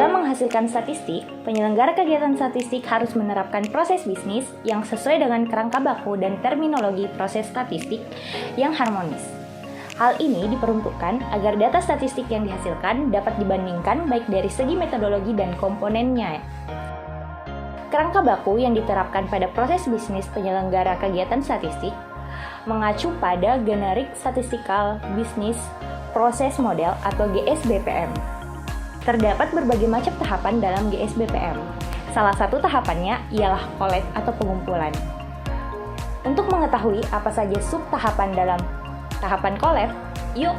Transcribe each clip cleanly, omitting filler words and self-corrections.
dalam menghasilkan statistik, penyelenggara kegiatan statistik harus menerapkan proses bisnis yang sesuai dengan kerangka baku dan terminologi proses statistik yang harmonis. Hal ini diperuntukkan agar data statistik yang dihasilkan dapat dibandingkan baik dari segi metodologi dan komponennya. Kerangka baku yang diterapkan pada proses bisnis penyelenggara kegiatan statistik mengacu pada Generic Statistical Business Process Model atau GSBPM. Terdapat berbagai macam tahapan dalam GSBPM. Salah satu tahapannya ialah collect atau pengumpulan. Untuk mengetahui apa saja sub-tahapan dalam tahapan collect, yuk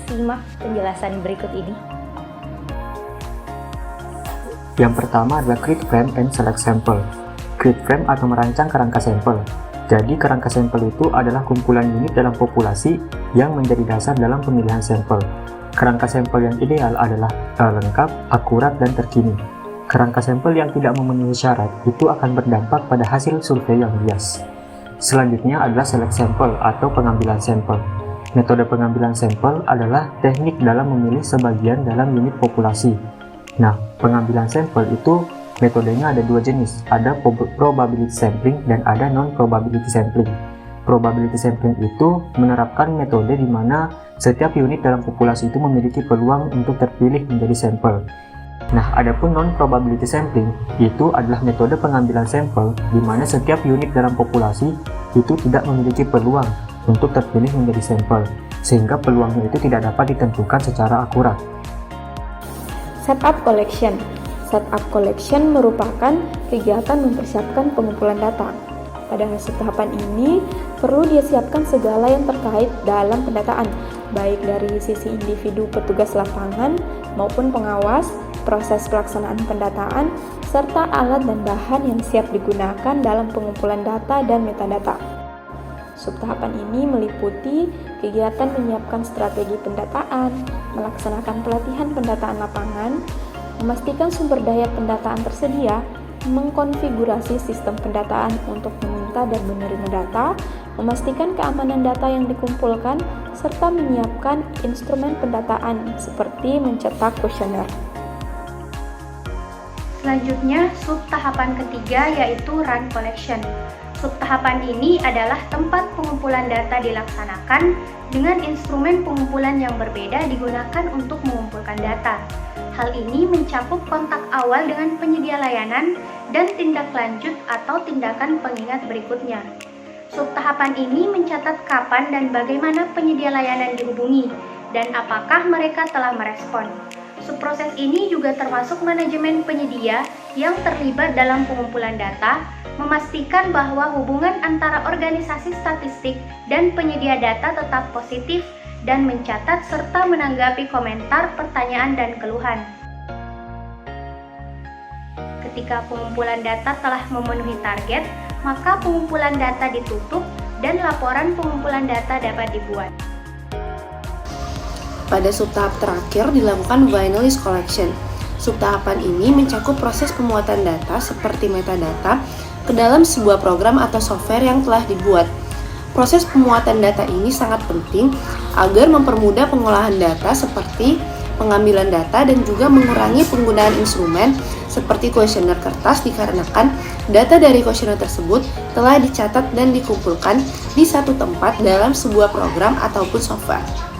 simak penjelasan berikut ini. Yang pertama adalah create frame and select sample. Create frame atau merancang kerangka sampel. Jadi kerangka sampel itu adalah kumpulan unit dalam populasi yang menjadi dasar dalam pemilihan sampel. Kerangka sampel yang ideal adalah lengkap, akurat, dan terkini. Kerangka sampel yang tidak memenuhi syarat itu akan berdampak pada hasil survei yang bias. Selanjutnya adalah select sample atau pengambilan sampel. Metode pengambilan sampel adalah teknik dalam memilih sebagian dalam unit populasi. Nah, pengambilan sampel itu metodenya ada dua jenis, ada probability sampling dan ada non-probability sampling. Probability sampling itu menerapkan metode di mana setiap unit dalam populasi itu memiliki peluang untuk terpilih menjadi sampel. Nah, adapun non-probability sampling itu adalah metode pengambilan sampel di mana setiap unit dalam populasi itu tidak memiliki peluang untuk terpilih menjadi sampel, sehingga peluangnya itu tidak dapat ditentukan secara akurat. Setup collection. Setup collection merupakan kegiatan mempersiapkan pengumpulan data. Pada tahapan ini, perlu disiapkan segala yang terkait dalam pendataan, baik dari sisi individu petugas lapangan maupun pengawas, proses pelaksanaan pendataan, serta alat dan bahan yang siap digunakan dalam pengumpulan data dan metadata. Subtahapan ini meliputi kegiatan menyiapkan strategi pendataan, melaksanakan pelatihan pendataan lapangan, memastikan sumber daya pendataan tersedia, mengkonfigurasi sistem pendataan untuk meminta dan menerima data, memastikan keamanan data yang dikumpulkan, serta menyiapkan instrumen pendataan seperti mencetak kuesioner. Selanjutnya, subtahapan ketiga yaitu run collection. Subtahapan ini adalah tempat pengumpulan data dilaksanakan dengan instrumen pengumpulan yang berbeda digunakan untuk mengumpulkan data. Hal ini mencakup kontak awal dengan penyedia layanan dan tindak lanjut atau tindakan pengingat berikutnya. Subtahapan ini mencatat kapan dan bagaimana penyedia layanan dihubungi dan apakah mereka telah merespon. Subproses ini juga termasuk manajemen penyedia yang terlibat dalam pengumpulan data, memastikan bahwa hubungan antara organisasi statistik dan penyedia data tetap positif dan mencatat serta menanggapi komentar, pertanyaan, dan keluhan. Ketika pengumpulan data telah memenuhi target, maka pengumpulan data ditutup dan laporan pengumpulan data dapat dibuat. Pada subtahap terakhir dilakukan final list collection. Subtahapan ini mencakup proses pemuatan data seperti metadata ke dalam sebuah program atau software yang telah dibuat. Proses pemuatan data ini sangat penting agar mempermudah pengolahan data seperti pengambilan data dan juga mengurangi penggunaan instrumen seperti kuesioner kertas dikarenakan data dari kuesioner tersebut telah dicatat dan dikumpulkan di satu tempat dalam sebuah program ataupun software.